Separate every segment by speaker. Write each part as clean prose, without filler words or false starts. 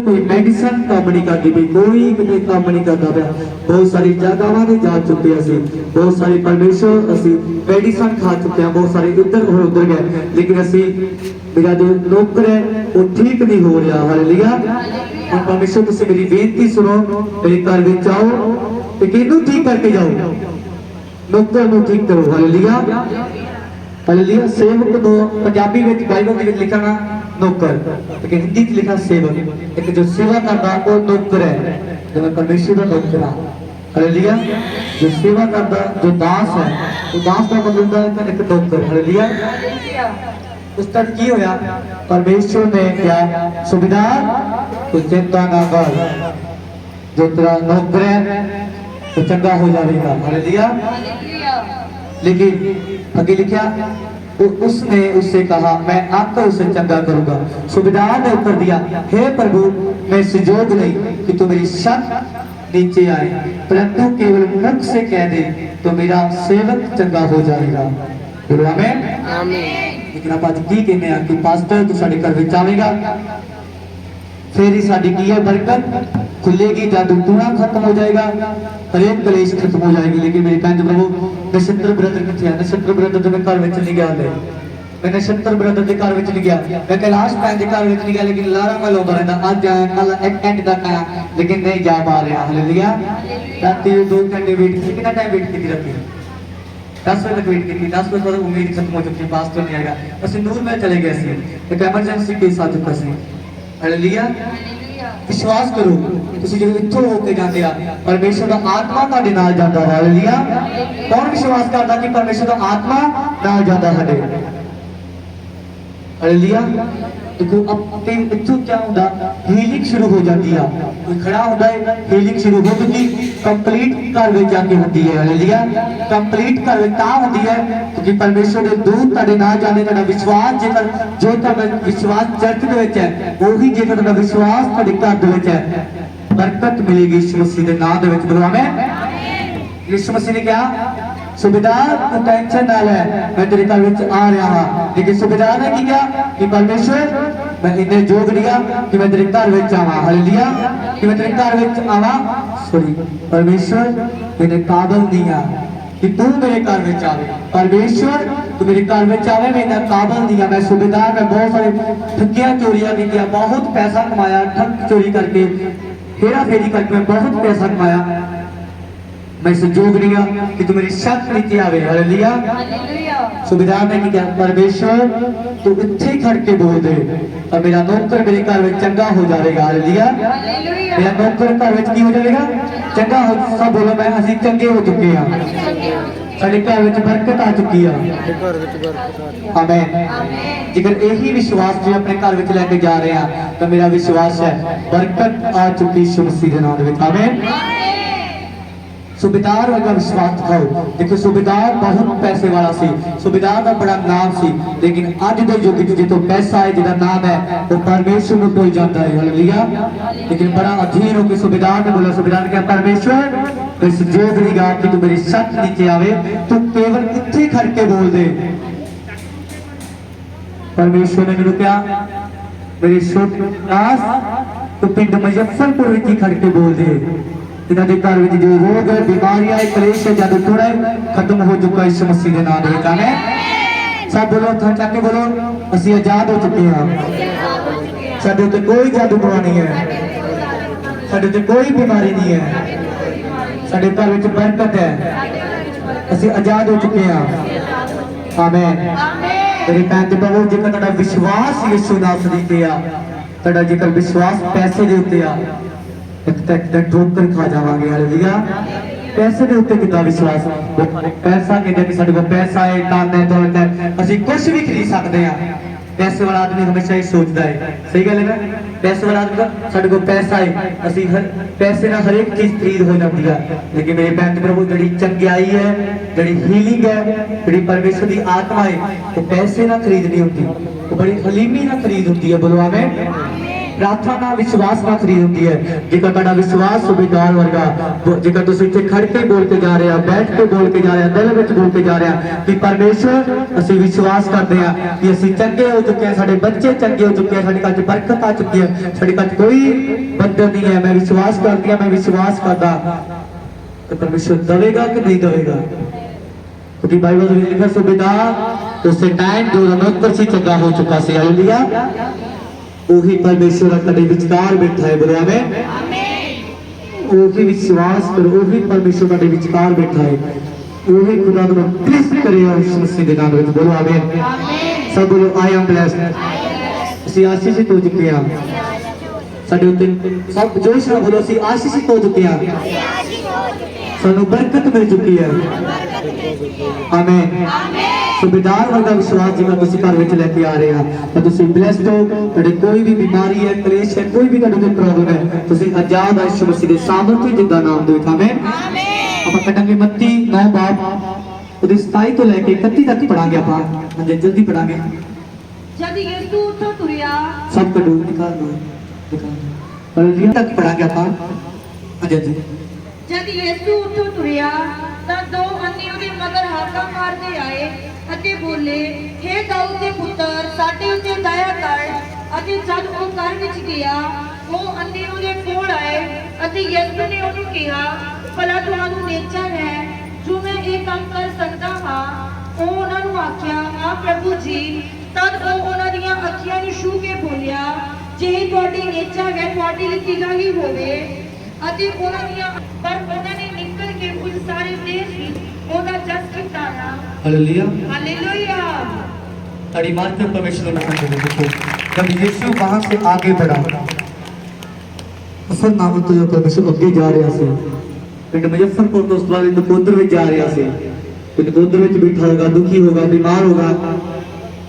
Speaker 1: कोई मेडिसिन काम नहीं करती पई, कोई किते काम नहीं करता पाया। बहुत सारी जगहों ते जा चुके असीं, बहुत सारे परमेश्वर असीं मेडिसिन खा चुके हैं, बहुत सारे इधर और उधर गए, लेकिन असीं मेरा जो नौकर है वो ठीक नहीं हो रहा। हालेलुया। और परमेश्वर तुसीं मेरी बेनती सुनो, मेरे घर विच आओ ते किहनूं ठीक करके जाओ, नौकर नूं ठीक करो। हालेलुया। हालेलुया। सेवक नूं पंजाबी विच बाइबल दे विच लिखा ना नौकर, लेकिन हिंदी च लिखा सेवक। एक जो सेवा करता वो नौकर है, जो मैं परमेश्वर का नौकर हाँ। हालेलुया। जो सेवा करता जो दास है, वो दास का मतलब होता है एक नौकर। हालेलुया। उस तक की होया, परमेश्वर ने क्या सुविधार तो चिंता ना कर, जो तेरा नौकर है वो चंगा हो जाएगा। हालेलुया। लेकिन आगे लिखा उसने उससे कहा मैं आकर उसे चंगा करूंगा। सुबेदार ने उत्तर दिया हे प्रभु, मैं सुजोग नहीं कि तू मेरी छत नीचे आए, परंतु केवल मुख से कह दे तो मेरा सेवक चंगा हो जाएगा। बोलो आमीन। लेकिन आप आज की कहने हैं कि पास्टर तू साडे घर विच आवेगा, फिर ही साडी की है बरकत खुलेगी, जादू टूणा खत्म हो जाएगा, हरेक कलेश खत्म हो जाएगी। लेकिन मेरी भैन प्रभु नक्षत्र ब्रदर किथे है? नक्षत्र ब्रदर तो मैं घर विच नहीं गया, मैं नक्षत्र ब्रदर के घर विच नहीं गया, मैं कैलाश भैन के घर विच नहीं गया, लेकिन लारा मैं लाउंदा रहंदा, अज आया कल एक घंटे तक आया, लेकिन नहीं जा पा रहा। हालेलुया। राती 2 घंटे वेट की, कितना टाइम वेट की राती 10 बजे तक वेट की, 10 बजे बाद उम्मीद खत्म हो चुकी, पास्टर नहीं आएगा, असि नूर में चले गए सी, एक एमरजेंसी केस आ चुका सी। हालेलुया। विश्वास करो तुसी जो इत्थों होके जाते आ, परमेश्वर का आत्मा तुहाडे नाल जांदा है। हालेलुया। कौन विश्वास करता कि परमेश्वर का आत्मा नाल जांदा है? हालेलुया। देखो अब इत्थों क्या होता, हीलिंग शुरू हो जाती है, कोई खड़ा होता है हीलिंग शुरू हो चुकी, कंप्लीट घर में जाके होती है। हालेलुया। कंप्लीट घर में ता होती है क्योंकि परमेश्वर के दूत तुहाडे नाल जाने, तुहाडा विश्वास जेकर जो तुहाडा विश्वास चर्च दे विच है, वही जेकर तुहाडा विश्वास तुहाडे घर दे विच है, बरकत मिलेगी यीशु मसीह दे नाम दे विच। बोलो आमीन। यीशु मसीह ने क्या सुबेदार तू टेंशन ना ले, मैं तेरे घर विच आ रहा हां, लेकिन सुबेदार ने क्या कि परमेश्वर मैं इन्हें जोग लिया कि मैं तेरे घर विच आवां। हालेलुया। कि मैं तेरे घर विच आवां, सॉरी परमेश्वर मेरे काबिल नहीं आ कि तू मेरे घर विच आवे, परमेश्वर तू मेरे घर विच आवे, मैं इतना काबिल नहीं आ। मैं सुबेदार, मैं बहुत सारे ठगियां चोरियां की, बहुत पैसा कमाया, ठग चोरी करके हेरा फेरी करके मैं बहुत पैसा कमाया, मैं सुजोग लिया कि तू मेरी छत नीचे आवे। हालेलुया। सुबेदार ने क्या परमेश्वर तू इत्थे खड़ के बोल दे और मेरा नौकर मेरे घर में चंगा हो जाएगा। हालेलुया। मेरा नौकर घर में की हो जाएगा चंगा हो। सब बोलो मैं असीं चंगे हो चुके हैं, साडे घर में बरकत आ चुकी है। आमीन। जेकर यही विश्वास जो अपने घर में लेके जा रहे हैं तो मेरा विश्वास है बरकत आ चुकी यीशु मसीह के नाम में। आमीन। सुबेदार वर्गा विश्वास दिखाओ। देखो सुबेदार बहुत पैसे वाला सी, सुबेदार का बड़ा नाम सी, लेकिन अज के युग में जो पैसा है जिहदा नाम है वो परमेश्वर को कोई जाता है। हालेलुया। लेकिन बड़ा अधीन होकर सुबेदार ने बोला, सुबेदार ने कहा परमेश्वर इस जोग नहीं गा कि तू मेरी छत नीचे आवे, तू केवल इत्थे खड़ के बोल दे। परमेश्वर ने मैनू क्या मेरी छोटी दास तू पिंड मुजफ्फरपुर विच खड़ के बोल दे, इन्हां दे घर विच जो रोग है, बीमारियां है, कलेश है, जादू टोड़ा है, खत्म हो चुका यीशु मसीह के नाम में। आमीन। सब बोलो हथ चक के बोलो असीं आजाद हो चुके हैं, साडे उत्ते कोई जादू टोड़ा नहीं है, साडे उत्ते कोई बीमारी नहीं है, साडे घर विच बरकत है, असीं आजाद हो चुके हैं। आमीन। मेरे भैन ते प्रभु जेकर तुहाडा विश्वास यीशु नासरी ते आ, तुहाडा जेकर विश्वास पैसे दे उत्ते आ, एक तक ठोकर खा जावांगे। हालेलुया। पैसे के उत्ते कितना विश्वास, पैसा कहते कि साडे कोल पैसा है, धन है, दौलत है, असीं कुछ भी खरीद सकते हैं। पैसे वाला आदमी हमेशा ही सोचता है, सही गल है ना, पैसे वाला आदमी का साडे कोल पैसा है, असीं पैसे नाल हर एक चीज खरीद हो जाती है। लेकिन मेरे भैन प्रभु जिहड़ी चंगियाई है, जिहड़ी हीलिंग है, जिहड़ी परमेश्वर की आत्मा है, वो पैसे ना खरीद नहीं होती, वो बड़ी हलीमी ना खरीद होती है। बोलो आमीन। प्रार्थना नाल विश्वास नाल खरीद होंदी है। जेकर तुहाडा विश्वास सूबेदार वर्गा, जेकर तुसीं इत्थे खड़ के बोल के जा रहे हो, बैठ के बोल के जा रहे हो, दिल विच बोल के जा रहे हो कि परमेश्वर असीं विश्वास करते हैं कि असीं चंगे हो चुके हैं, साडे बच्चे चंगे हो चुके हैं, साडे घर च बरकत आ चुकी है, साडे घर च कोई बंधन नहीं है, मैं विश्वास करती हूं, मैं विश्वास करदा, तो परमेश्वर देवेगा कि नहीं देवेगा? क्योंकि बाइबल में लिखा सूबेदार उससे टाइम जो नौकर सी चंगा हो चुका सी। हालेलुया। वही परमेश्वर कदे विचकार बैठा है। बोलो आमीन। वही विश्वास करो, वही परमेश्वर कदे विचकार बैठा है, वही खुदा को ब्लेस करेगा यीशु मसीह के नाम में। बोलो आमीन। सब बोलो आई एम ब्लेस्ड। ਅਸੀਂ ਆਸ਼ੀषित ਹੋ ਚੁੱਕੇ ਹਾਂ। ਸਾਡੇ ਉੱਤੇ ਸਭ ਜੋਸ਼ ਨਾਲ ਬੋਲੋ ਅਸੀਂ ਆਸ਼ੀषित ਹੋ ਚੁੱਕੇ ਹਾਂ, ਸਾਨੂੰ ਬਰਕਤ ਮਿਲ ਚੁੱਕੀ ਹੈ। ਆਮੀਨ। सूबेदार वर्गा विश्वास जेकर तुसीं घर विच लेके आ रहे हो तो तुसीं ब्लेस्ड हो। तुहाडे कोई भी बीमारी है, क्लेश है, कोई भी तुहाडे कोई प्रॉब्लम है, तुसीं आजाद हो यीशु मसीह दे सामर्थ जिंदा नाम दे विच। आमीन। आपां कटांगे मत्ती 9 बाब ਉਹਦੇ 27 ਤੋਂ ਲੈ ਕੇ 31 तक पढ़ांगे। ਆਪਾਂ ਹਾਂਜੀ जल्दी पढ़ांगे।
Speaker 2: जब यीशु उठो तुरिया,
Speaker 1: सब कटो दिखा दो हालेलुया तक पढ़ांगे ਆਪਾਂ ਹਾਂਜੀ जी।
Speaker 2: जब यीशु उठो तुरिया ਤਾਂ ਦੋ ਅੰਨੇ ਉਹਦੇ ਮਗਰ ਹਾਕਾਂ ਮਾਰਦੇ ਆਏ ਅਤੇ ਬੋਲੇ, हे ਦਾਊਦ ਦੇ ਪੁੱਤਰ ਸਾਡੇ ਉੱਤੇ ਦਇਆ ਕਰ। ਅਤੇ ਜਦ ਉਹ ਘਰ ਵਿੱਚ ਗਿਆ ਉਹ ਅੰਨੇ ਉਹਦੇ ਕੋਲ ਆਏ ਅਤੇ ਯਿਸੂ ਨੇ ਉਹਨੂੰ ਕਿਹਾ, ਭਲਾ ਤੁਹਾਨੂੰ ਨੇਚਾ ਹੈ ਜੋ ਮੈਂ ਇਹ ਕੰਮ ਕਰ ਸਕਦਾ ਹਾਂ? ਉਹ ਉਹਨਾਂ ਨੂੰ ਆਖਿਆ, ਹਾਂ ਪ੍ਰਭੂ ਜੀ। ਤਦ ਉਹ ਉਹਨਾਂ ਦੀਆਂ ਅੱਖੀਆਂ ਨੂੰ ਛੂਹ ਕੇ ਬੋਲਿਆ, ਜੇ ਤੁਹਾਡੀ ਨੇਚਾ ਹੈ ਤੁਹਾਡੀ ਲਿਖੀ ਗਈ ਹੋਵੇ। ਅਤੇ ਉਹਨਾਂ ਦੀਆਂ ਪਰ ਉਹਨਾਂ ਨੇ ਨਿਕਲ ਕੇ ਉਸ ਸਾਰੇ ਦੇਸ਼ ਵਿੱਚ ਉਹਦਾ ਜਸ ਕੀਤਾ।
Speaker 1: हालेलुया।
Speaker 2: हालेलुया।
Speaker 1: ताड़ी मारकर परमेश्वर ने कहा देखो जब यीशु वहां से आगे बढ़ा असल नाम तो जो परमेश्वर आगे जा रहा सी पिंड मुजफ्फरपुर तो उस बाद नकोदर में जा रहा सी। नकोदर में बैठा होगा, दुखी होगा, बीमार होगा,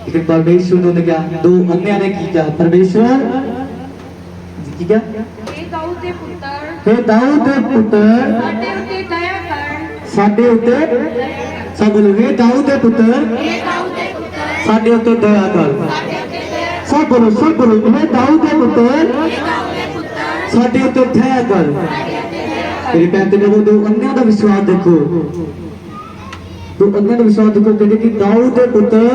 Speaker 1: लेकिन परमेश्वर ने क्या दो अन्य ने किया। परमेश्वर जी क्या
Speaker 2: हे दाऊद दे पुੱਤਰ,
Speaker 1: हे दाऊद दे पुੱਤਰ
Speaker 2: ਸਾਡੇ ਉੱਤੇ ਦਇਆ ਕਰ।
Speaker 1: ਸਾਡੇ ਉੱਤੇ सब बोलो हे दाऊद दे पुੱਤਰ,
Speaker 2: हे दाऊद दे पुੱਤਰ
Speaker 1: ਸਾਡੇ ਉੱਤੇ ਦਇਆ ਕਰ।
Speaker 2: ਸਾਡੇ ਉੱਤੇ ਦਇਆ ਕਰ।
Speaker 1: सब बोलो हे दाऊद दे पुੱਤਰ
Speaker 2: हे दाऊद दे पुੱਤਰ
Speaker 1: ਸਾਡੇ ਉੱਤੇ ਦਇਆ ਕਰ।
Speaker 2: ਸਾਡੇ ਉੱਤੇ ਦਇਆ ਕਰ।
Speaker 1: तेरे पैंते में वो दो अन्यों का विश्वास देखो, तो अन्यों का विश्वास देखो कहते कि दाऊद दे पुੱਤਰ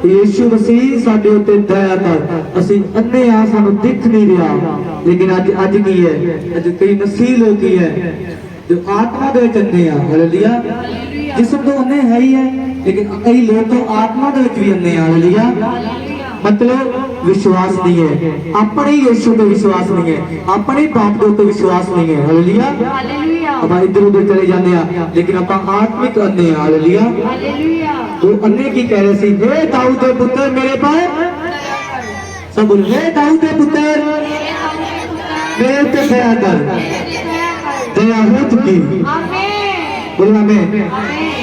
Speaker 1: यीशु मसीह ਸਾਡੇ ਉੱਤੇ दया कर। ਅਸੀਂ अन्ने आ सानू दिख नहीं रहा, लेकिन आज आज की है, आज कई मसीह लोग की है जो आत्मा दे विच अन्ने आ। हालेलुया। जिस्म तो अन्ने है ही है, लेकिन कई लोग तो आत्मा दे विच भी अन्ने आ। हालेलुया। मतलब विश्वास नहीं है, अपने यीशु पे विश्वास नहीं है, अपने बाप के ऊपर विश्वास नहीं है। हालेलुया।
Speaker 2: हालेलुया।
Speaker 1: अब इधर उधर चले जाते हैं, लेकिन आप आत्मिक अन्ने हैं। हालेलुया।
Speaker 2: हालेलुया।
Speaker 1: तो अन्ने की कह रहे सी, हे दाऊद दे पुੱਤਰ मेरे पर सब बोल, हे दाऊद दे पुੱਤਰ मेरे पे दया कर। दया हो चुकी।
Speaker 2: आमीन।
Speaker 1: बोलो आमीन।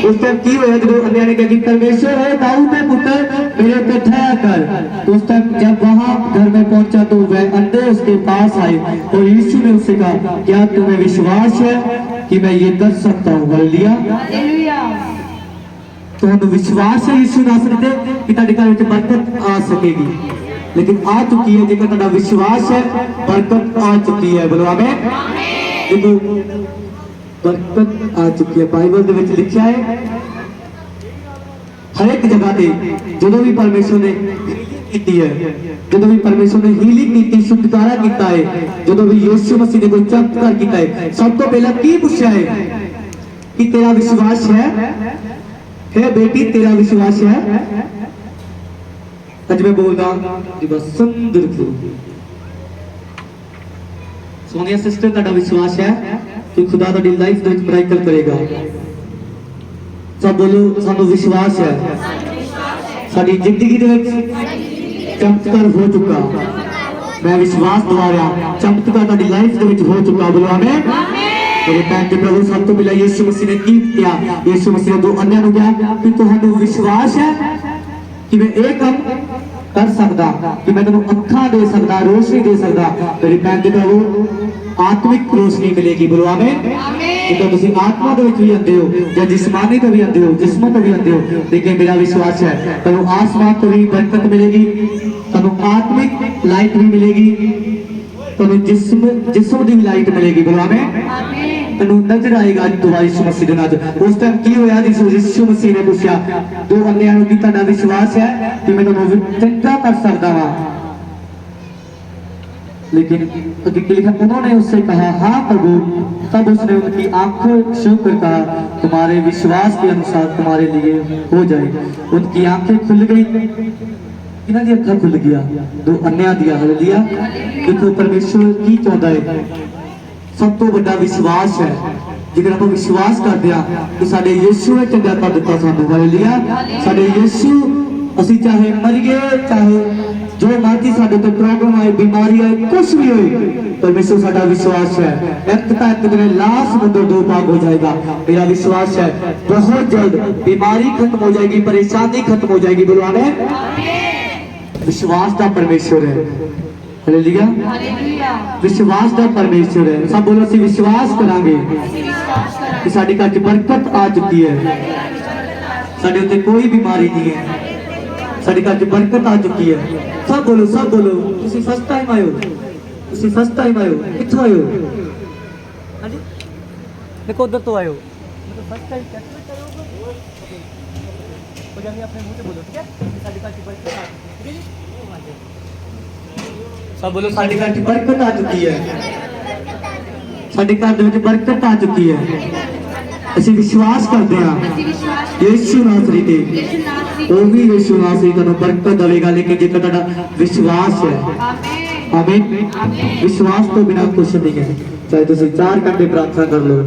Speaker 1: उस टाइम की होया जब अन्य ने कहा कि परमेश्वर है दाऊद दे पुੱਤਰ मेरे पे दया कर। तो उस टाइम जब वहां घर में पहुंचा तो वह अंधे उसके पास आए और यीशु ने उससे कहा, क्या तुम्हें विश्वास है कि मैं ये कर सकता हूँ? हालेलुया।
Speaker 2: हालेलुया।
Speaker 1: ਤੁਹਾਨੂੰ ਵਿਸ਼ਵਾਸ ਹੈ ਯीशु नासरी ਤੇ ਕਿ ਤੁਹਾਡੇ ਘਰ ਵਿੱਚ ਬਰਕਤ ਆ ਸਕੇਗੀ, लेकिन आ चुकी है। जेकर ਤੁਹਾਡਾ विश्वास है बरकत आ चुकी है। बोलो आमीन। देखो बरकत आ चुकी है। बाइबल ਦੇ ਵਿੱਚ ਲਿਖਿਆ ਹੈ हर एक जगह ਤੇ ਜਦੋਂ ਵੀ ਪਰਮੇਸ਼ਰ ਨੇ ਕੀਤੀ ਹੈ, ਜਦੋਂ ਵੀ ਪਰਮੇਸ਼ਰ ਨੇ ਹੀਲਿੰਗ ਕੀਤੀ, ਛੁਟਕਾਰਾ ਕੀਤਾ ਹੈ, ਜਦੋਂ ਵੀ ਯीशु मसीह ने कोई चमत्कार ਕੀਤਾ ਹੈ, ਸਭ ਤੋਂ ਪਹਿਲਾਂ ਕੀ ਪੁੱਛਿਆ ਹੈ कि तेरा विश्वास है बेटी, तेरा विश्वास है? अज मैं बोलदा जी बस सुंदर को सोनिया सिस्टर ਤੁਹਾਡਾ विश्वास है कि खुदा ਤੁਹਾਡੀ ਲਾਈਫ ਦੇ ਵਿੱਚ ਮਿਰਾਕਲ ਕਰੇਗਾ? सब बोलो ਸਾਨੂੰ विश्वास है। ਸਾਡੀ ਜ਼ਿੰਦਗੀ ਦੇ ਵਿੱਚ ਚਮਤਕਾਰ ਹੋ ਚੁੱਕਾ। मैं विश्वास दवा रहा चमत्कार ਤੁਹਾਡੀ ਲਾਈਫ ਦੇ ਵਿੱਚ ਹੋ ਚੁੱਕਾ। बोलो आमीन। मेरे पैन के प्रभु सब तो मिला यीशु मसीह ने की किया। यीशु मसीह ने दो अन्य को कहा कि तुहानू विश्वास है कि मैं एक काम कर सकदा, कि मैं तुहानू अखां दे सकदा, रोशनी दे सकदा। मेरे पैन के प्रभु आत्मिक रोशनी मिलेगी। बोलो आमीन। ਜਦੋਂ ਤੁਸੀਂ ਆਤਮਾ ਦੇ ਵਿੱਚ ਵੀ ਆਉਂਦੇ ਹੋ ਜਾਂ ਜਿਸਮਾਨੀ ਤੋਂ ਵੀ ਆਉਂਦੇ ਹੋ, ਜਿਸਮ ਤੋਂ ਵੀ ਆਉਂਦੇ ਹੋ, ਲੇਕਿਨ ਮੇਰਾ ਵਿਸ਼ਵਾਸ ਹੈ ਤੁਹਾਨੂੰ ਆਸਮਾਨ ਤੋਂ ਵੀ ਬਰਕਤ ਮਿਲੇਗੀ, ਤੁਹਾਨੂੰ ਆਤਮਿਕ ਲਾਈਟ ਵੀ ਮਿਲੇਗੀ, तेन जिस्म की भी लाइट मिलेगी। बोलो आमीन। तेन नजर आएगा अज तो यीशु मसीह के नाम। उस टाइम की होया यीशु मसीह ने पूछा दो अन्नियां नूं कि तुहाडा विश्वास है कि मैं तुहानूं चंगा कर सकदा वां, लेकिन लिखा उन्होंने उससे कहा हाँ प्रभु। तब उसने उनकी आंखों छूकर कहा तुम्हारे विश्वास के अनुसार तुम्हारे लिए हो जाए। उनकी आंखें खुल गई, इन्हां दी अखां खुल गया, दो अन्नियां दियां। हालेलुया। देखो परमेश्वर की चाहता है, सब तो बड़ा विश्वास है। जेकर आप विश्वास करते हैं कि साडे यीशु ने चंगा कर दिता सानू। हालेलुया। साडे यीशु असी चाहे मरिए, चाहे जो मर्जी साडे ते प्रॉब्लम आए, बीमारी आए, कुछ भी होए, परमेश्वर साडा विश्वास है एक दिन लाश समुद्र दो भाग हो जाएगा। मेरा विश्वास है बहुत जल्द बीमारी खत्म हो जाएगी, परेशानी खत्म हो जाएगी। बोलो आमीन। विश्वास का परमेश्वर है। हालेलुया। विश्वास का परमेश्वर है। सब बोलो असी विश्वास करांगे कि साडी घर च बरकत आ चुकी है, साडे उत्ते कोई बीमारी नहीं है, साडे घर च बरकत आ चुकी है। सब बोलो, सब बोलो। तुसी फर्स्ट टाइम आए हो, तुसी फर्स्ट टाइम आए हो, कित्थों आए हो? हां जी देखो उधर तो आए हो, मतलब फर्स्ट टाइम कैसे करोगे हो जाएंगे अपने मुंह से बोलो, ठीक है? साडी घर च बरकत आ चुकी है, ठीक है जी? सब बोलो साडी घर च बरकत आ चुकी है, साडे घर दे विच बरकत आ चुकी है। ਅਸੀਂ ਵਿਸ਼ਵਾਸ ਕਰਦੇ ਹਾਂ ਯीशु नासरी ते ਉਹ ਵੀ ਯीशु नासरी ਤੁਹਾਨੂੰ ਬਰਕਤ ਦੇਵੇਗਾ। लेकिन जेकर ਤੁਹਾਡਾ ਵਿਸ਼ਵਾਸ है, आमीन। विश्वास तो बिना कुछ नहीं है। चाहे तुम 4 घंटे प्रार्थना कर लो,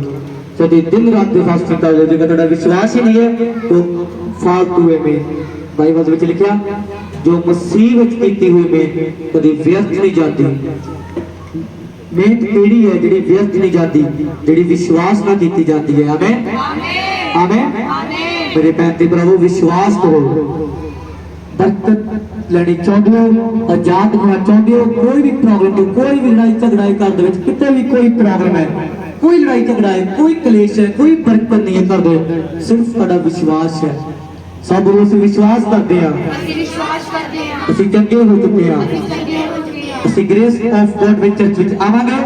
Speaker 1: चाहे दिन रात फास्टिंग कर लो, जेकर ਤੁਹਾਡਾ विश्वास ही नहीं है तो फालतू है। में बाइबल ਵਿੱਚ लिखਿਆ जो मसीह ਵਿੱਚ ਕੀਤੀ ਹੋਈ ਮਿਹਨਤ ਕਦੀ ਵਿਅਰਥ नहीं जाती। मेहनत केड़ी है जिहड़ी व्यर्थ नहीं जाती, जिहड़ी विश्वास ना की जाती है। आमीन आमीन। मेरे भैन ते भरावो विश्वास करो। बरकत लेनी चाहते हो, आजाद होना चाहते हो, कोई भी प्रॉब्लम हो, कोई भी लड़ाई झगड़ा घर दे विच किते भी कोई प्रॉब्लम है, कोई लड़ाई झगड़ा है, कोई क्लेश है, कोई बरकत नहीं है घर दे, सिर्फ तुहाडा विश्वास है। सब लोग विश्वास करते हैं, ਅਸੀਂ ਚੰਗੇ ਹੋ ਚੁੱਕੇ ਹਾਂ, ਅਸੀਂ ग्रेस ऑफ गॉड विच चर्च विच आवांगे,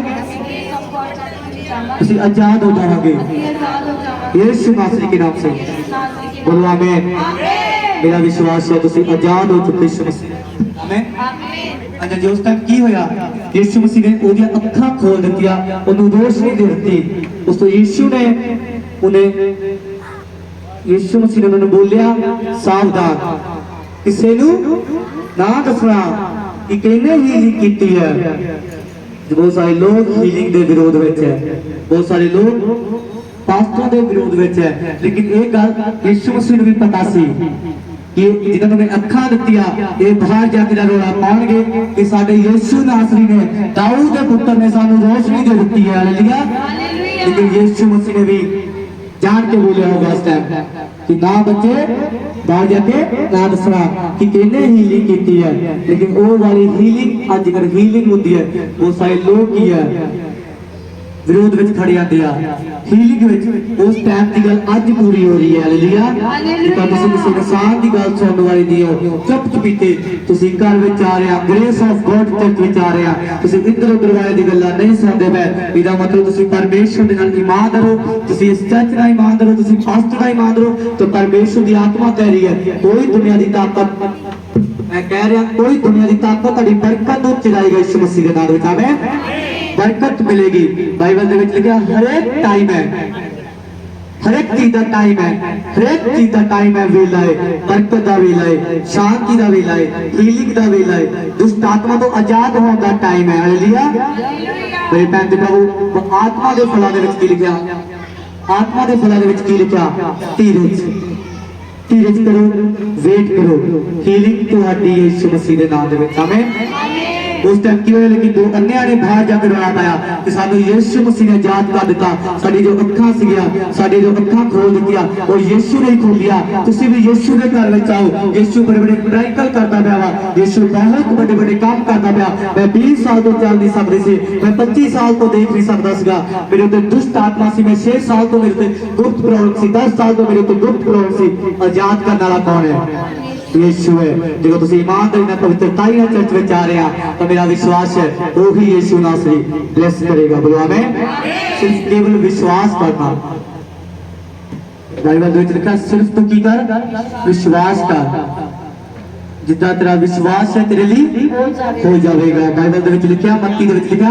Speaker 1: ਅਸੀਂ आजाद हो जाएंगे यीशु नासरी के नाम से। बोलो आमीन। मेरा विश्वास है तुसी आजाद हो चुके यीशु मसीह। आमीन। अच्छा जी उस टाइम की होया यीशु मसीह ने ओदियां अखां खोल दित्तियां, ओनू रोशनी दे दित्ती। उस तो यीशु ने उन्हें यीशु मसीह ने उन्हें बोलिया सावधान किसी नू ना दसना कि किहने हीलिंग कीती है। बहुत सारे लोग हीलिंग के विरोध में है, बहुत सारे लोग पास्टरों के विरोध में है, लेकिन एक गल यीशु मसीह नूं भी पता सी कि जिन्होंने मैं अखां दित्तियां ये बाहर जाके रौला पाउणगे कि साडे यीशु नासरी ने दाऊद के पुत्र ने सानू रोशनी दे दित्ती है। हालेलुया। लेकिन यीशु मसीह ने भी जान के बोलिया होगा उस टाइम कि ना बच्चे बाहर जाके ना दसना कि किहने हीलिंग की है। लेकिन वो वाली हीलिंग अजकल हीलिंग होती है, बहुत सारे लोग की है विरोध में खड़े आते हैं हीलिंग में। उस टाइम की गल अज पूरी हो रही है। हालेलुया। जितना तुसीं किसी इंसान की गल सुनने वाली नहीं हो, चुप चपीते तुसीं घर में आ रहे हो, ग्रेस ऑफ गॉड चर्च में आ रहे हो, तुसीं इधर उधर वाले दी गल्लां नहीं सुनदे पए, इहदा मतलब तुसीं परमेश्वर दे नाल ईमानदार हो, तुसीं इस चर्च नाल ईमानदार हो, तुसीं पास्टर नाल ईमानदार हो, तो परमेश्वर की आत्मा कह रही है कोई दुनिया की ताकत, मैं कह रहा कोई दुनिया की ताकत तुहाडी बरकत नूं चलाएगा यीशु मसीह के नाम विच। आमीन। बरकत मिलेगी। बाइबल दे विच लिखिया हर एक टाइम है, हर एक चीज का टाइम है, हर एक चीज का टाइम है, वेला है, बरकत का वेला है, शांति का वेला है, हीलिंग का वेला है, दुष्ट आत्मा तो आजाद होने का टाइम है। हालेलुया। मेरे भैन ते प्रभु आत्मा के फलों दे विच की लिखिया, आत्मा के फलों दे विच की लिखिया धीरज, धीरज करो, वेट करो, हीलिंग तुहाडी यीशु मसीह के नाम दे विच। आमीन। उस टाइम की होया लेकिन दो अन्नियां ने बाहर जाकर रौला पाया कि सानू यीशु मसीह ने आजाद कर दिता, साडी जो अखां सीगियां, साडी जो अखां खोल दित्तियां वो यीशु ने खोलिया। तुसीं भी यीशु दे घर विच आओ। यीशु बड़े बड़े मिरेकल करता पिया वा, यीशु बहुत बड़े बड़े काम करता पिया। मैं 20 साल तो चल नहीं सकदी सी, मैं 25 साल तो देख नहीं सकदा सीगा, मेरे उत्ते दुष्ट आत्मा सी, मैं 6 साल तो मेरे उत्ते गुप्त प्रॉब्लम सी, 10 साल तो मेरे उत्ते गुप्त प्रॉब्लम सी। आजाद करने वाला कौन है? यीशु है। जो तुम ईमानदारी नाल पवित्रताई नाल चर्च में आ रहे हैं तो मेरा विश्वास है वही यीशु नासरी ब्लेस करेगा। बोलो आमीन। सिर्फ केवल विश्वास करना, बाइबल में लिखा सिर्फ तू की कर विश्वास कर, जितना तेरा विश्वास है तेरे लिए हो जाएगा। बाइबल ਦੇ ਵਿੱਚ ਲਿਖਿਆ, ਮੱਤੀ ਦੇ ਵਿੱਚ ਲਿਖਿਆ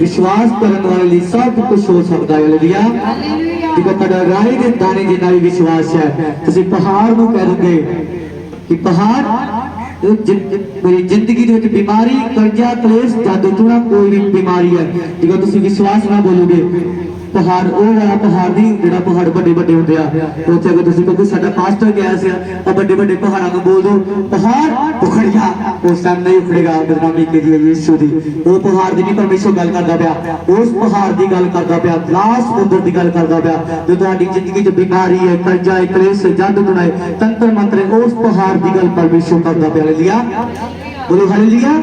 Speaker 1: ਵਿਸ਼ਵਾਸ ਕਰਨ ਵਾਲੇ ਲਈ ਸਭ ਕੁਝ ਹੋ ਸਕਦਾ ਹੈ। ਹਾਲੇਲੂਇਆ। ਜੇਕਰ ਤੁਹਾਡਾ ਰਾਈ ਦੇ ਦਾਣੇ ਜਿੰਨਾ ਵੀ ਵਿਸ਼ਵਾਸ ਹੈ ਤੁਸੀਂ ਪਹਾੜ ਨੂੰ ਕਹਿ ਦੋਗੇ ਕਿ ਪਹਾੜ ਮੇਰੀ ਜ਼ਿੰਦਗੀ ਦੇ ਵਿੱਚ ਬਿਮਾਰੀ ਕਰਜ਼ਾ ਕਲੇਸ਼ ਜਾਦੂ ਟੂਣਾ ਕੋਈ ਵੀ ਬਿਮਾਰੀ ਹੈ, ਜੇਕਰ ਤੁਸੀਂ ਵਿਸ਼ਵਾਸ ਨਾਲ ਬੋਲੋਗੇ पहाड़ वो वाला पहाड़ नहीं जो पहाड़ बड़े बड़े होंगे उत्थे अगर तुम कहोगे साडा पास्टर गया से बड़े बड़े पहाड़ों को बोल दो पहाड़ उखड़ गया, उस टाइम नहीं उखड़ेगा। बदनामी के लिए यीशु दी वो पहाड़ की नहीं परमेश्वर गल करता पाया, उस पहाड़ की गल करता पाया, लाश समुद्र की गल करता पाया जो तुम्हारी जिंदगी च बीमारी है कर्जा है क्लेश है जादू टूना है तंत्र मंत्र है उस पहाड़ की गल परमेश्वर करता पाया। हालेलुया। बोलो हालेलुया।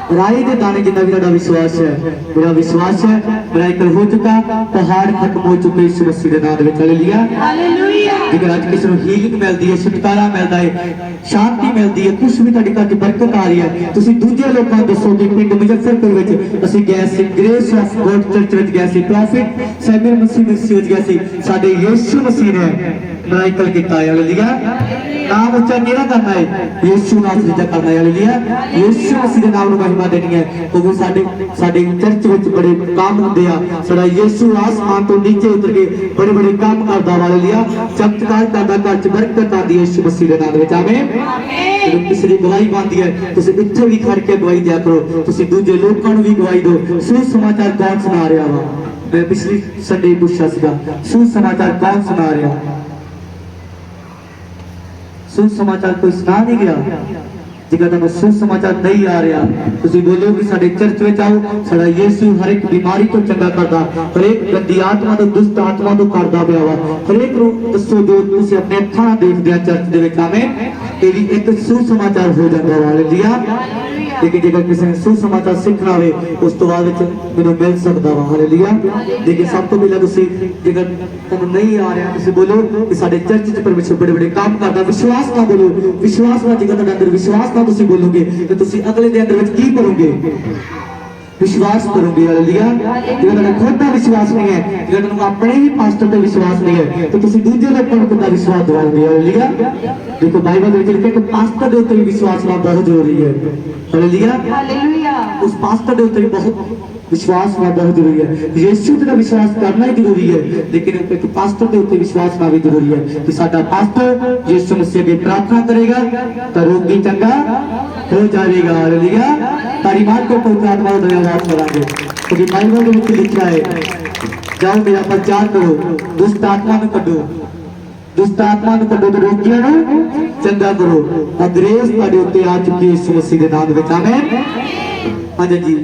Speaker 1: राई के दाने जितना भी मेरा विश्वास है, मेरा विश्वास है मेरा एक हो चुका पहाड़ खत्म हो चुके यीशु मसीह के नाम में। हालेलुया। हालेलुया। जेकर आज किसी को हीलिंग मिलती है, छुटकारा मिलता है, शांति मिलती है, कुछ भी ਤੁਹਾਡੇ ਘਰ 'ਚ बरकत आ रही है, ਤੁਸੀਂ ਦੂਜੇ ਲੋਕਾਂ ਨੂੰ ਦੱਸੋ ਕਿ ਪਿੰਡ ਮੁਜ਼ੱਫਰਪੁਰ ਵਿੱਚ ਅਸੀਂ ਗਏ ਸੀ ਗ੍ਰੇਸ ਆਫ ਗੋਡ ਚਰਚ ਵਿੱਚ ਗਏ ਸੀ, ਪ੍ਰੋਫਿਟ ਸੈਮੂਅਲ ਮਸੀਹ ਵਿੱਚ ਗਏ ਸੀ, ਸਾਡੇ ਯੀਸ਼ੂ ਮਸੀਹ ਨੇ ਮਿਰਾਕਲ ਕੀਤਾ ਹੈ। ਹਾਲੇਲुया। नाम उच्चा केड़ा करना है यीशु नासरी दा करना है। हालेलुया। यीशु मसीह दे नाम ਨੂੰ महिमा देनी है क्योंकि ਸਾਡੇ चर्च ਵਿੱਚ बड़े काम ਹੁੰਦੇ ਆ, ਸਾਡਾ ਯीशु आसमान ਤੋਂ नीचे उतर के बड़े बड़े काम करदा। हालेलुया। चमत्कार करदा, घर 'ਚ बरकत आंदी है यीशु मसीह दे नाम ਵਿੱਚ। आमीन। ਜਦੋਂ ਕਿਸੇ ਦੀ ਗਵਾਹੀ ਬਣਦੀ ਹੈ ਤੁਸੀਂ ਇੱਥੇ ਵੀ ਖੜ ਕੇ ਗਵਾਹੀ ਦਿਆ ਕਰੋ, ਤੁਸੀਂ ਦੂਜੇ ਲੋਕਾਂ ਨੂੰ ਵੀ ਗਵਾਹੀ ਦਿਓ। ਸੁਸਮਾਚਾਰ ਕੌਣ ਸੁਣਾ ਰਿਹਾ ਵਾ? ਮੈਂ ਪਿਛਲੀ ਸੰਡੇ ਪੁੱਛਿਆ ਸੀਗਾ ਸੁਸਮਾਚਾਰ ਕੌਣ ਸੁਣਾ ਰਿਹਾ? सुसमाचार कोई सुना नहीं गया। जेकर तुम सुसमाचार नहीं आ रहा तुसी बोलो कि साडे चर्च में आओ, साडा यीशु हर एक बीमारी को चंगा करदा, हर एक गंदी आत्मा तो दुष्ट आत्मा तो करदा पिया वा। हर एक नु दसो जो तुसी अपने अखां नाल देखदे आ चर्च दे विच। आमीन। ये भी एक सुसमाचार हो जांदा। हालेलुया। लेकिन जेकर किसी ने सुसमाचार सीखना हो उस तो बाद मैनूं मिल सकदा वा। हालेलुया। लेकिन सब तो पहले तुसी जेकर तुहानूं नहीं आ रहा तुसी बोलो कि साडे चर्च च परमेश्वर बड़े बड़े काम करदा। विश्वास ना बोलो, विश्वास ना जेकर तुहाडे अंदर विश्वास ना तुसी बोलोगे तो तुसी अगले दे अंदर विच की करोगे? विश्वास करोगे। हालेलुया। जेकर तुहाडा खुद दा विश्वास नहीं है, जेकर तुहानूं अपने ही पास्टर ते विश्वास नहीं है तो तुसी दूजे लोकां नूं किद्दां विश्वास दिवाओगे? हालेलुया। देखो बाइबल में लिखा है कि पास्टर दे उत्ते विश्वास होना बहुत जरूरी है। हालेलुया। हालेलुया। उस पास्टर दे उत्ते बहुत विश्वास होना बहुत जरूरी है। यीशु ते विश्वास करना ही जरूरी है, लेकिन एक पास्टर के उत्ते विश्वास होना भी जरूरी है कि साडा पास्टर यीशु मसीह की प्रार्थना करेगा तो रोगी चंगा हो जाएगा। हालेलुया। तारी मान को पवित्र आत्मा का धन्यवाद करांगे क्योंकि बाइबल में लिखा है जाओ मेरा प्रचार करो, दुष्ट आत्मा को कढो, दुष्ट आत्मा को कढो तो रोगियां नूं चंगा करो। ग्रेस तुहाडे उत्ते आ चुकी है यीशु मसीह के नाम विच। आमीन। हाँ जी।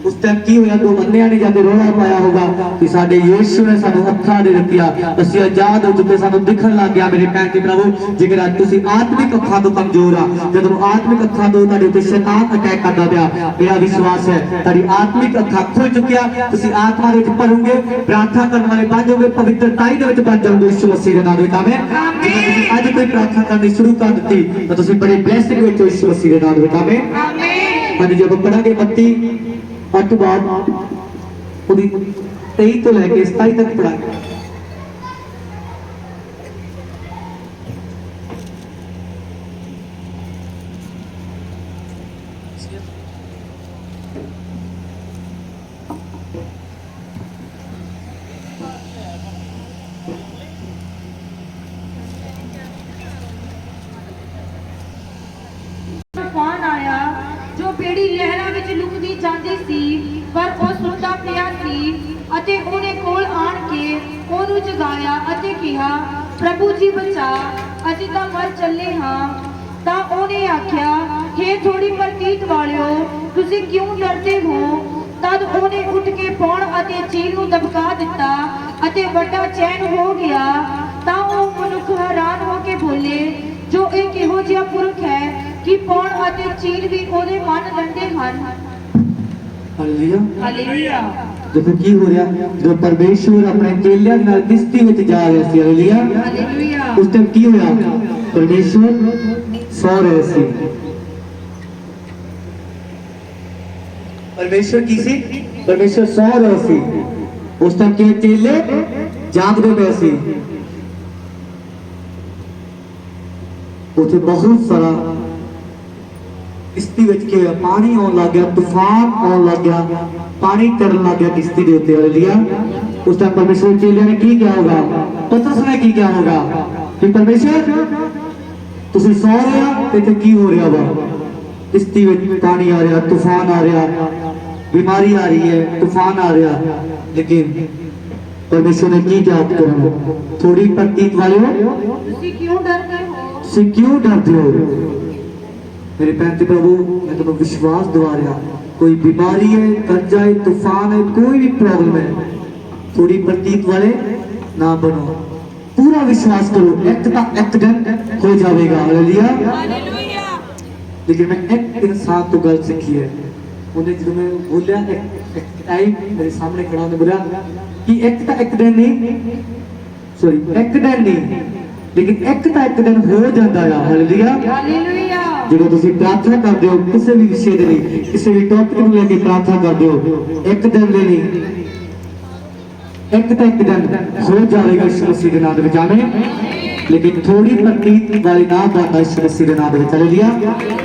Speaker 1: उस टाइम की होया दो बंदियां ने जाके रोला पाया होगा कि साडे यीशु ने सानू अखां दे दित्तियां, असीं आजाद हो चुके, सानू दिखण लग गया। मेरे भैन ते प्रभु जेकर अज तुसीं आत्मिक अखां तो कमजोर आ, जदों आत्मिक अखां तो तुहाडे उत्ते शैतान अटैक करदा पिया, मेरा विश्वास है तुहाडी आत्मिक अखां खुल चुकिया, तुसीं आत्मा दे विच भरोगे, प्रार्थना करन वाले बन जाओगे, पवित्रताई दे विच बन जाओगे यीशु मसीह दे नाम विच। आमीन। जे तुसीं अज कोई प्रार्थना करनी शुरू कर दित्ती तो तुसीं बड़े ब्लेसिंग विच यीशु मसीह दे नाम विच। आमीन। आमीन। अज जब पढ़ांगे मत्ती 8 बाद 23 तो लेके 27 तक पढ़ाएंगे।
Speaker 2: तूफान आया जो बेड़ी लहरां विच लुकदी जांदी सी पर ਉਹ ਸੁਣਦਾ ਪਿਆ ਸੀ ਅਤੇ ਉਹਨੇ ਕੋਲ ਆਣ ਕੇ ਉਹਨੂੰ ਜਗਾਇਆ ਅਤੇ ਕਿਹਾ ਪ੍ਰਭੂ ਜੀ ਬਚਾ, ਅਸੀਂ ਤਾਂ ਮਰ ਚੱਲੇ ਹਾਂ। ਤਾਂ ਉਹਨੇ ਆਖਿਆ ਹੇ ਥੋੜੀ ਪ੍ਰਤੀਤ ਵਾਲਿਓ ਤੁਸੀਂ ਕਿਉਂ ਡਰਦੇ ਹੋ? ਤਦ ਉਹਨੇ ਉੱਠ ਕੇ ਪੌਣ ਅਤੇ ਚੀਲ ਨੂੰ ਦਬਕਾ ਦਿੱਤਾ ਅਤੇ ਵੱਡਾ ਚੈਨ ਹੋ ਗਿਆ। ਤਾਂ ਉਹ ਮਨੁੱਖ ਹੈਰਾਨ ਹੋ ਕੇ ਬੋਲੇ ਜੋ ਇਹ ਕਿਹੋ ਜਿਹਾ ਪੁਰਖ ਹੈ ਕਿ ਪੌਣ ਅਤੇ ਚੀਲ ਵੀ ਉਹਦੇ ਮਨ ਲੈਂਦੇ ਹਨ।
Speaker 1: हालेलुया।
Speaker 2: हालेलुया।
Speaker 1: देखो की हो रहा जो परमेश्वर अपने चेलियां नाल किश्ती विच जा रहे सी। हालेलुया।
Speaker 2: हालेलुया।
Speaker 1: उस टाइम की होया परमेश्वर सो रहे सी। परमेश्वर की सी परमेश्वर सो रहे सी। उस टाइम के चेले जागते पे सी। उसे बहुत सारा किश्ती विच के पानी आउण लग गया, तूफान आउण लग गया, पानी चढ़न लग गया किश्ती के उत्ते। हालेलुया। उस टाइम परमेश्वर चेलियां ने की क्या होगा, पतरस ने की क्या होगा कि परमेश्वर तुसी सो रहे हो ते इत्थे की हो रहा वा, किश्ती विच पानी आ रहा, तूफान आ रहा, बीमारी आ रही है, तूफान आ रहा, लेकिन परमेश्वर ने की क्या करना। थोड़ी प्रतीत वाले हो,
Speaker 2: ਤੁਸੀਂ ਕਿਉਂ ਡਰਦੇ ਹੋ?
Speaker 1: तुसी क्यों डरते हो। मेरे पैंती प्रभु मैं तुम्हें विश्वास दिवा रहा, कोई बीमारी है, कर्जा है, तूफान है, कोई भी प्रॉब्लम है, थोड़ी प्रतीत वाले ना बनो, पूरा विश्वास करो, एक दिन हो जाएगा। हालेलुया।
Speaker 2: ਹਾਲੇਲੂਇਆ।
Speaker 1: लेकिन मैं एक इंसान तो गल सीखी है, उन्हें जो मैं बोलिया एक टाइम मेरे सामने खड़ा होने बोला कि एक दिन नहीं, सॉरी एक दिन नहीं, लेकिन एक दिन हो जाता है। हालेलुया।
Speaker 2: ਹਾਲੇਲੂਇਆ।
Speaker 1: ਜਦੋਂ ਤੁਸੀਂ ਪ੍ਰਾਰਥਨਾ ਕਰਦੇ ਹੋ ਕਿਸੇ ਵੀ ਵਿਸ਼ੇ ਦੇ ਲਈ, ਕਿਸੇ ਵੀ ਟੌਪਿਕ ਨੂੰ ਲੈ ਕੇ ਪ੍ਰਾਰਥਨਾ ਕਰਦੇ ਹੋ, ਇੱਕ ਦਿਨ ਲਈ ਨਹੀਂ, ਇੱਕ ਦਿਨ ਹੋ ਜਾਵੇਗਾ ਯਿਸੂ ਮਸੀਹ ਦੇ ਨਾਮ ਦੇ ਵਿੱਚ। ਆਮੀਨ। लेकिन थोड़ी प्रतीत वाली ना बनना यीशु मसीह के नाम में। हालेलुया।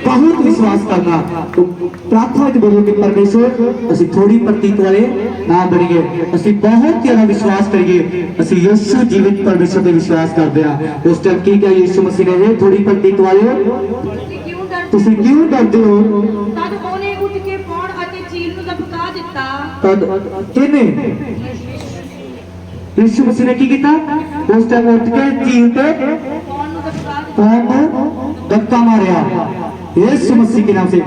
Speaker 1: बहुत विश्वास करना, तो प्रार्थना में बोलो कि परमेश्वर असि थोड़ी प्रतीत वाले ना बनिए, असि बहुत ज्यादा विश्वास करिए, असि यीशु जीवित परमेश्वर पे विश्वास करते हैं। उस टाइम की क्या यीशु मसीह ने थोड़ी प्रतीत वाले तुसी क्यों डरते हो।
Speaker 2: ਤਦ ਉਹਨੇ ਉੱਠ ਕੇ ਪੌਣ ਅਤੇ ਝੀਲ ਨੂੰ ਦਬਕਾ ਦਿੱਤਾ।
Speaker 1: तद किने यीशु मसीह ने की किया, उस टाइम उठ के झील पे
Speaker 2: ਪੌਣ ਨੂੰ ਦਬਕਾ ਦਿੱਤਾ।
Speaker 1: कौन धक्का मारिया यीशु मसीह के नाम से।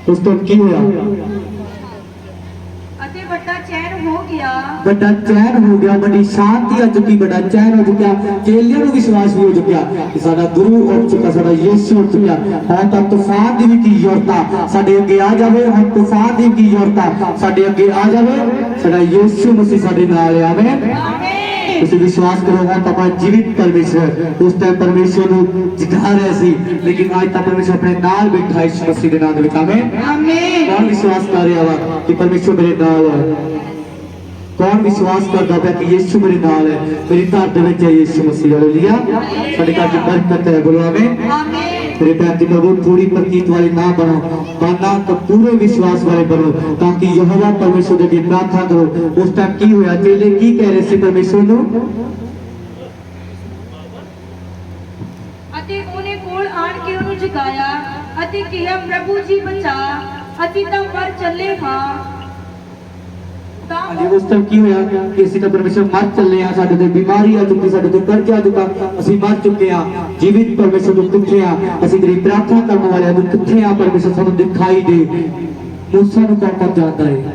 Speaker 1: उस टाइम की हुआ,
Speaker 2: ਅਤੇ ਵੱਡਾ ਚੈਨ ਹੋ ਗਿਆ।
Speaker 1: बड़ा चैन हो गया, बड़ी शांति आ चुकी, बड़ा चैन हो चुका, चेलियां ਨੂੰ विश्वास भी हो चुका कि साडा गुरु उठ चुका, साडा यीशु उठ चुका। ਹੁਣ ਤਾਂ ਤੂਫਾਨ ਦੀ ਵੀ ਕੀ ਜ਼ਰੂਰਤ ਆ, ਸਾਡੇ ਅੱਗੇ ਆ ਜਾਵੇ। ਹੁਣ ਤੂਫਾਨ ਦੀ ਕੀ ਜ਼ਰੂਰਤ ਆ, ਸਾਡੇ ਅੱਗੇ ਆ ਜਾਵੇ, ਸਾਡਾ ਯੀਸ਼ੂ ਮਸੀਹ ਸਾਡੇ ਨਾਲ ਆ। ਆਮੀਨ।
Speaker 2: ਆਮੀਨ।
Speaker 1: ਤੁਸੀਂ ਵਿਸ਼ਵਾਸ ਕਰੋ, ਹੁਣ ਤਾਂ ਆਪਾਂ ਜੀਵਿਤ ਪਰਮੇਸ਼ਰ, ਉਸ ਟਾਈਮ ਪਰਮੇਸ਼ਰ ਨੂੰ ਜਗਾ ਰਹੇ ਸੀ, ਲੇਕਿਨ ਅੱਜ ਤਾਂ ਪਰਮੇਸ਼ਰ ਆਪਣੇ ਨਾਲ ਬੈਠਾ ਯਿਸੂ ਮਸੀਹ ਦੇ ਨਾਮ ਦੇ ਵਿੱਚ। ਆਮੀਨ।
Speaker 2: ਆਮੀਨ।
Speaker 1: कौन विश्वास कर रहा वा कि परमेश्वर मेरे नाल है। कौन विश्वास करता है कि यीशु मेरे नाल है, मेरी घर दे विच है यीशु मसीह। हालेलुया। साडे घर च बरकत है। बोलो आमीन।
Speaker 2: आमीन।
Speaker 1: मेरे प्यारे प्रभु थोड़ी प्रतीत वाले ना बनो, बनना तो पूरे विश्वास वाले बनो, ताकि यहोवा परमेश्वर के प्रार्थना करो। उस टाइम की होया, चेले की कह रहे थे परमेश्वर ਨੂੰ,
Speaker 2: ਅਤੇ ਉਹਨੇ ਕੋਲ ਆਣ ਕੇ ਉਹਨੂੰ ਜਗਾਇਆ ਅਤੇ ਕਿਹਾ, ਪ੍ਰਭੂ ਜੀ ਬਚਾ, ਅਸੀਂ ਤਾਂ ਮਰ ਚੱਲੇ ਹਾਂ। ਤਾਂ
Speaker 1: ਹਾਂਜੀ। ਉਸ ਟਾਈਮ ਕੀ ਹੋਇਆ ਕਿ ਅਸੀਂ ਤਾਂ ਪਰਮੇਸ਼ਰ ਮਰ ਚੱਲੇ ਆ, ਸਾਡੇ ਤੇ ਬਿਮਾਰੀ ਆ ਚੁੱਕੀ, ਸਾਡੇ ਤੇ ਕਰਜ਼ਾ ਆ ਚੁੱਕਾ, ਅਸੀਂ ਮਰ ਚੁੱਕੇ ਆ। ਜੀਵਿਤ ਪਰਮੇਸ਼ਰ ਨੂੰ ਕਿੱਥੇ ਆ, ਅਸੀਂ ਤੇਰੀ ਪ੍ਰਾਰਥਨਾ ਕਰਨ ਵਾਲਿਆਂ ਨੂੰ ਕਿੱਥੇ ਆ। ਪਰਮੇਸ਼ਰ ਸਾਨੂੰ ਦਿਖਾਈ ਦੇ। मूसा ਨੂੰ ਕੌਣ ਜਾਣਦਾ ਹੈ,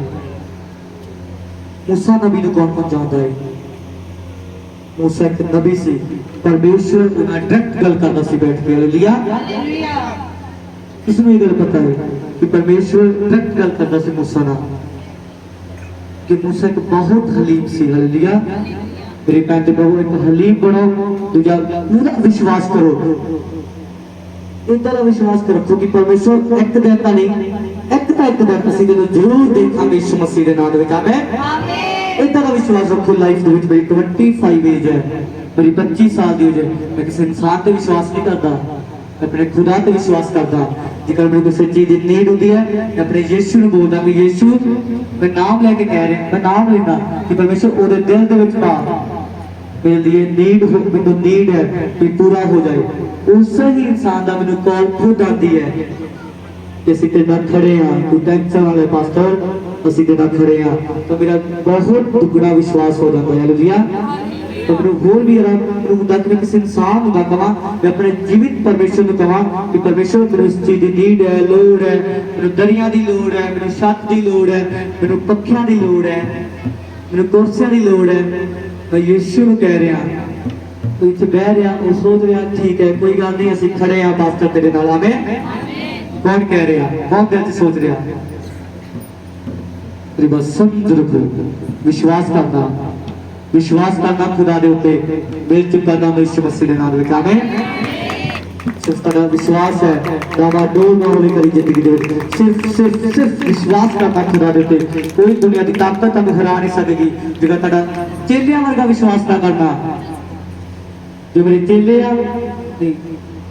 Speaker 1: मूसा नबी ਨੂੰ ਕੌਣ ਜਾਣਦਾ ਹੈ। मूसा ਇੱਕ ਨਬੀ ਸੀ, ਪਰਮੇਸ਼ਰ ਨਾਲ ਡਾਇਰੈਕਟ ਗੱਲ ਕਰਦਾ ਸੀ ਬੈਠ ਕੇ। ਹਾਲੇਲੂਇਆ।
Speaker 2: ਹਾਲੇਲੂਇਆ।
Speaker 1: ਕਿਸ ਨੂੰ ਇਹ ਗੱਲ ਪਤਾ ਹੈ ਕਿ ਪਰਮੇਸ਼ਰ ਡਾਇਰੈਕਟ ਗੱਲ ਕਰਦਾ ਸੀ मूसा ਨਾਲ, कि मूसा एक बहुत हलीम सी। हालेलुया। मेरे कहते प्रभु एक हलीम बनो, दूजा पूरा विश्वास करो, इतना विश्वास रखो कि परमेश्वर एक दिन का नहीं, एक दिन ਅਸੀਂ ਜਦੋਂ ਜ਼ਰੂਰ ਦੇਖਾਂਗੇ ਯਿਸੂ ਮਸੀਹ ਦੇ ਨਾਮ ਦੇ ਵਿੱਚ। ਆਮੀਨ।
Speaker 2: ਆਮੀਨ।
Speaker 1: ਇਦਾਂ ਦਾ ਵਿਸ਼ਵਾਸ ਰੱਖੋ। ਲਾਈਫ ਦੇ ਵਿੱਚ ਮੇਰੀ 25 ਏਜ ਹੈ, ਮੇਰੀ 25 ਸਾਲ ਦੀ ਏਜ ਹੈ, ਮੈਂ ਕਿਸੇ ਇਨਸਾਨ ਤੇ ਵਿਸ਼ਵਾਸ ਨਹੀਂ ਕਰਦਾ, मैं अपने खुदा ते विश्वास करता। जेकर मेरे को सच्ची दी नीड होती है, मैं अपने यीशु ਨੂੰ ਬੋਲਦਾ ਕਿ ਯੀਸ਼ੂ मैं नाम लेके कह रहा, मैं नाम लेना कि परमेश्वर ਉਹਦੇ ਦਿਲ ਦੇ ਵਿੱਚ ਪਾ, मेरे लिए नीड हो, ਮੈਨੂੰ नीड है कि पूरा हो जाए। ਉਸੇ ਹੀ ਇਨਸਾਨ ਦਾ ਮੈਨੂੰ ਕਾਲ ਖੁਦ ਆਦੀ ਹੈ ਕਿ ਅਸੀਂ ਤੇ ਨਾਲ ਖੜੇ ਹਾਂ। ਤੂੰ ਟੈਂਸ਼ਨ ਵਾਲੇ ਪਾਸਟਰ, ਅਸੀਂ ਤੇ ਨਾਲ ਖੜੇ ਹਾਂ, ਤਾਂ ਮੇਰਾ ਬਹੁਤ ਦੁੱਗਣਾ ਵਿਸ਼ਵਾਸ ਹੋ ਜਾਂਦਾ ਹੈ। ਹਾਲੇਲੂਇਆ। तो मैं होर भी ਹੁੰਦਾ ਕਿ मैं किसी इंसान ਨੂੰ ਨਾ ਕਹਾਂ, मैं अपने जीवित परमेश्वर ਨੂੰ ਕਹਾਂ कि परमेश्वर ਮੈਨੂੰ ਇਸ ਚੀਜ਼ ਦੀ ਨੀਡ ਹੈ, ਲੋੜ ਹੈ, ਮੈਨੂੰ ਦਰਿਆ ਦੀ ਲੋੜ ਹੈ, ਮੈਨੂੰ ਛੱਤ ਦੀ ਲੋੜ ਹੈ, ਮੈਨੂੰ ਪੱਖਿਆਂ ਦੀ ਲੋੜ ਹੈ, ਮੈਨੂੰ ਕੁਰਸੀਆਂ ਦੀ ਲੋੜ ਹੈ। ਮੈਂ ਯੀਸ਼ੂ ਨੂੰ ਕਹਿ ਰਿਹਾ, ਤੂੰ ਇੱਥੇ ਬਹਿ ਰਿਹਾ, ਉਹ ਸੋਚ ਰਿਹਾ ਠੀਕ ਹੈ, ਕੋਈ ਗੱਲ ਨਹੀਂ, ਅਸੀਂ ਖੜੇ ਹਾਂ ਪਾਸਟਰ ਤੇਰੇ ਨਾਲ। ਆਮੀਨ। ਕੌਣ ਕਹਿ ਰਿਹਾ, ਕੌਣ ਦਿਲ 'ਚ ਸੋਚ ਰਿਹਾ। तेरी बस समझ रखो, विश्वास करना विश्वास करना खुदा दे उत्ते मिल चुका नाम यीशु मसीह दे नाम विच आमीन सिर्फ तेरा विश्वास है दावा डोल ना होली करी जिंदगी दे सिर्फ विश्वास करना खुदा दे उत्ते कोई दुनिया की ताकत तक हरा नहीं सकेगी जेकर तेरा चेलियां वर्गा विश्वास ना करना जो मेरे चेले आ नहीं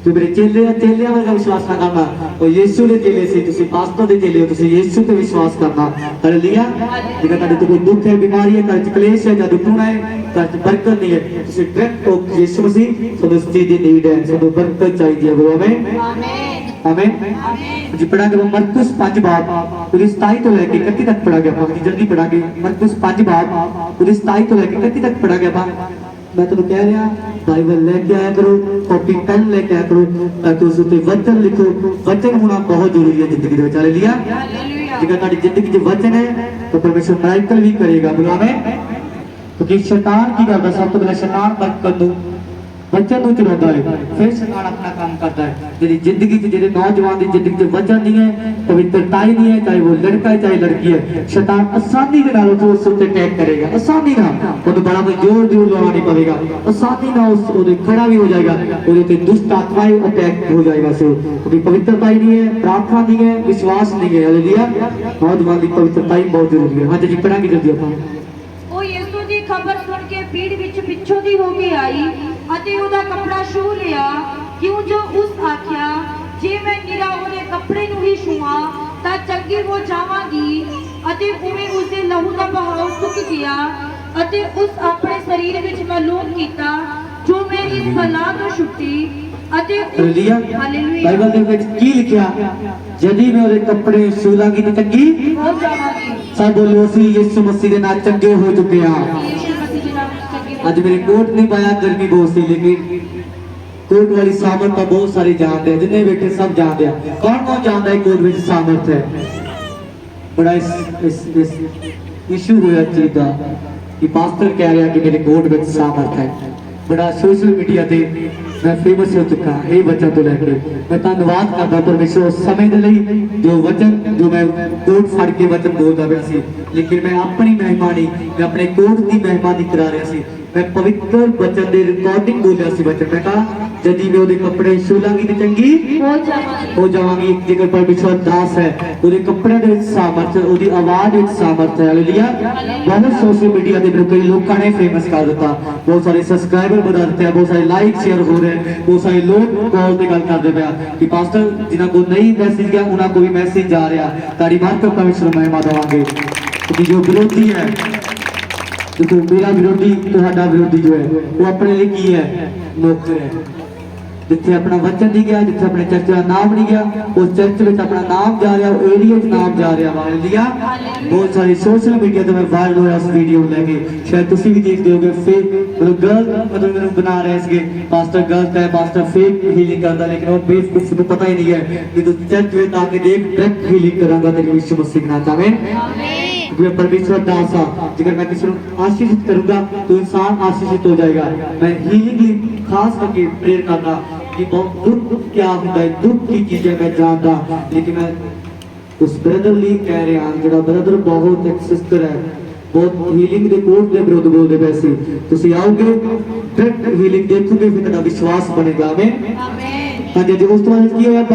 Speaker 1: जो मेरे चेलियां वर्गा विश्वास ना करना और यीशु दे चेले से तुसी पास्टर दे चेले हो तुसी यीशु पे विश्वास करना हालेलुया जेकर तेरे तो कोई दुख है बीमारी है घर च क्लेश है जादू टूना है घर च बरकत नहीं है तुसी डायरेक्ट हो यीशु मसीह तो उस चीज दी नीड है तो बरकत चाहिए है बोलो आमीन आमीन जी पढ़ांगे मरकुस 5 बाब पूरी 27 तो लेके 31 तक पढ़ांगे अपन जल्दी पढ़ांगे मरकुस 5 बाब पूरी 27 तो लेके 31 तक पढ़ांगे अपन मैं तो कह रहा बाइबल लेके आया करो कॉपी पेन लेके आया करो ताकि उस उत्ते वचन लिखो वचन होना बहुत जरूरी है जिंदगी दे विच हालेलुया जेकर तुम्हारी जिंदगी च वचन है तो परमेश्वर मिराकल भी करेगा बोलो आमीन क्योंकि शैतान की करदा सब तो पहले शैतान बरकत दो वचन ਨੂੰ ਚੁਰਾਉਂਦਾ ਹੈ ਫਿਰ ਸ਼ੈਤਾਨ ਆਪਣਾ ਕੰਮ ਕਰਦਾ ਹੈ ਜਿਹੜੀ ਜ਼ਿੰਦਗੀ 'ਚ ਜਿਹੜੇ ਨੌਜਵਾਨ ਦੀ ਜ਼ਿੰਦਗੀ 'ਚ ਵਚਨ ਨਹੀਂ ਹੈ ਪਵਿੱਤਰਤਾ ਹੀ ਨਹੀਂ ਹੈ ਚਾਹੇ ਉਹ ਲੜਕਾ ਹੈ ਚਾਹੇ ਲੜਕੀ ਹੈ ਸ਼ੈਤਾਨ ਆਸਾਨੀ ਦੇ ਨਾਲ ਉਸ ਉੱਤੇ ਅਟੈਕ ਕਰੇਗਾ ਆਸਾਨੀ ਨਾਲ ਉਹਨੂੰ ਬੜਾ ਜ਼ੋਰ ਲਾਉਣਾ ਨਹੀਂ ਪਵੇਗਾ ਆਸਾਨੀ ਨਾਲ ਉਹਦੇ ਖੜਾ ਵੀ ਹੋ ਜਾਏਗਾ ਉਹਦੇ ਤੇ ਦੁਸ਼ਟ ਆਤਮਾएं ਅਟੈਕ ਹੋ ਜਾਏਗਾ ਸੋ ਕਿਉਂਕਿ ਪਵਿੱਤਰਤਾ ਹੀ ਨਹੀਂ ਹੈ ਪ੍ਰਾਰਥਨਾ ਨਹੀਂ ਹੈ ਵਿਸ਼ਵਾਸ ਨਹੀਂ ਹੈ ਹਾਲੇਲੂਇਆ ਨੌਜਵਾਨ ਦੀ ਪਵਿੱਤਰਤਾ ਹੀ ਬਹੁਤ ਜ਼ਰੂਰੀ ਹੈ ਹਾਂ ਜੀ ਪੜਾਂਗੇ ਜਲਦੀ ਆਪਾਂ
Speaker 2: ਉਹ ਯਿਸੂ ਦੀ ਖਬਰ ਸੁਣ ਕੇ ਭੀੜ ਵਿੱਚ ਪਿੱਛੋਂ ਦੀ ਹੋ ਕੇ ਆਈ ਅਤੇ ਉਹਦਾ ਕੱਪੜਾ ਛੂਹ ਲਿਆ ਕਿਉਂ ਜੋ ਉਸ ਆਖਿਆ ਜੇ ਮੈਂ ਨਿਰਾ ਉਹਦੇ ਕੱਪੜੇ ਨੂੰ ਹੀ ਛੂਹਾਂ ਤਾਂ ਚੰਗੀ ਹੋ ਜਾਵਾਂਗੀ ਅਤੇ ਉਵੇਂ ਉਸਦੇ ਲਹੂ ਦਾ ਬਹਾਅ ਸੁੱਕ ਗਿਆ ਅਤੇ ਉਸ ਆਪਣੇ ਸਰੀਰ ਵਿੱਚ ਮਾਲੂਮ ਕੀਤਾ ਜੋ ਮੇਰੀ ਸਲਾਹ ਤੋਂ ਛੁੱਟੀ ਅਤੇ
Speaker 1: ਹਾਲੇਲੂਇਆ
Speaker 2: ਹਾਲੇਲੂਇਆ
Speaker 1: ਬਾਈਬਲ ਦੇ ਵਿੱਚ ਕੀ ਲਿਖਿਆ ਜਦੀ ਮੈਂ ਉਹਦੇ ਕੱਪੜੇ ਛੂ ਲਾਂਗੀ ਤੇ ਚੰਗੀ
Speaker 2: ਹੋ ਜਾਵਾਂਗੀ
Speaker 1: सब बोलो सी यीशु मसीह के नाम चंगे हो चुके हैं
Speaker 2: ਯਿਸੂ ਮਸੀਹ ਦੇ ਨਾਮ ਵਿੱਚ ਚੰਗੀ
Speaker 1: आज मेरे कोट नहीं पाया गर्मी बहुत सी लेकिन कोट वाली सामर्थ तो बहुत सारे जानते हैं जिन्हें बैठे सब जानते हैं कौन जानता है कोट में सामर्थ है बड़ा इस इशू होया चीज का कि पास्टर कह रहा है कि मेरे कोट में सामर्थ है बड़ा सोशल मीडिया ते मैं फेमस हो चुका ये वचन तो लेके मैं धन्यवाद करता परमेश्वर उस समय दे लई जो वचन जो मैं कोट फड़ के वचन बोलता पिया सी लेकिन मैं अपनी महिमा नहीं मैं अपने कोट की महिमा नहीं करा रहा सी मैं पवित्र वचन दे रिकॉर्डिंग बोलिया सी वचन मैं कहा जदी मैं ओदे कपड़े छू लांगी ते चंगी हो जावांगी जेकर परमेश्वर दास है ओदे कपड़े दे विच सामर्थ ओदी आवाज विच सामर्थ है हालेलुया बहुत सोशल मीडिया ते कई लोगों ने फेमस कर दिता बहुत सारे सब्सक्राइबर बढ़ा दिते हैं बहुत सारे लाइक शेयर हो रहे हैं बहुत सारे लोग कॉल पे गल करते पे कि पास्टर जिन्हां को नहीं मैसेज गया उन्हां को भी मैसेज जा रहा ताड़ी मार कर परमेश्वर महिमा देवांगे क्योंकि जो विरोधी है देखो मेरा विरोधी तुम्हारा विरोधी जो है वो अपने लिए की है नौकर है जिथे अपना वचन नहीं गया जिथे अपने चर्च का नाम नहीं गया उस चर्च में अपना नाम जा रहा है एरिया च नाम जा रहा हालेलुया बहुत सारे सोशल मीडिया तो मैं वायरल होया उस वीडियो लेके शायद तुसी भी देखते होगे फेक मतलब गलत मतलब मेरे बना रहे इसके पास्टर गलत है पास्टर फेक हीलिंग करता लेकिन वो बेवकूफ को पता ही नहीं है कि तू चर्च में आके देख डायरेक्ट हीलिंग करांगा तेरे यीशु मसीह के नाम आमीन मैं परमेश्वर दास हाँ जिगर मैं किसी को आशीषित करूंगा तो इंसान आशीषित हो जाएगा मैं हीलिंग खास करके प्रेयर करना कि बहुत दुख क्या होता है दुख की चीजें मैं जानता लेकिन मैं उस ब्रदर ਲਈ कह रहा ਹਾਂ ਜਿਹੜਾ ब्रदर बहुत एक सिस्टर है बहुत हीलिंग ਦੇ ਕੋਰਸ ਦੇ ਵਿਰੁੱਧ ਬੋਲਦੇ ਪਏ ਸੀ ਤੁਸੀਂ ਆਓਗੇ ਡਾਇਰੈਕਟ ਹੀਲਿੰਗ ਦੇਖੋਗੇ ਫਿਰ ਤੁਹਾਡਾ ਵਿਸ਼ਵਾਸ ਬਣੇਗਾ ਆਮੀਨ ਆਮੀਨ ਤਾਂ ਜੇ ਉਸ ਤੋਂ ਬਾਅਦ ਕੀ ਹੋਇਆ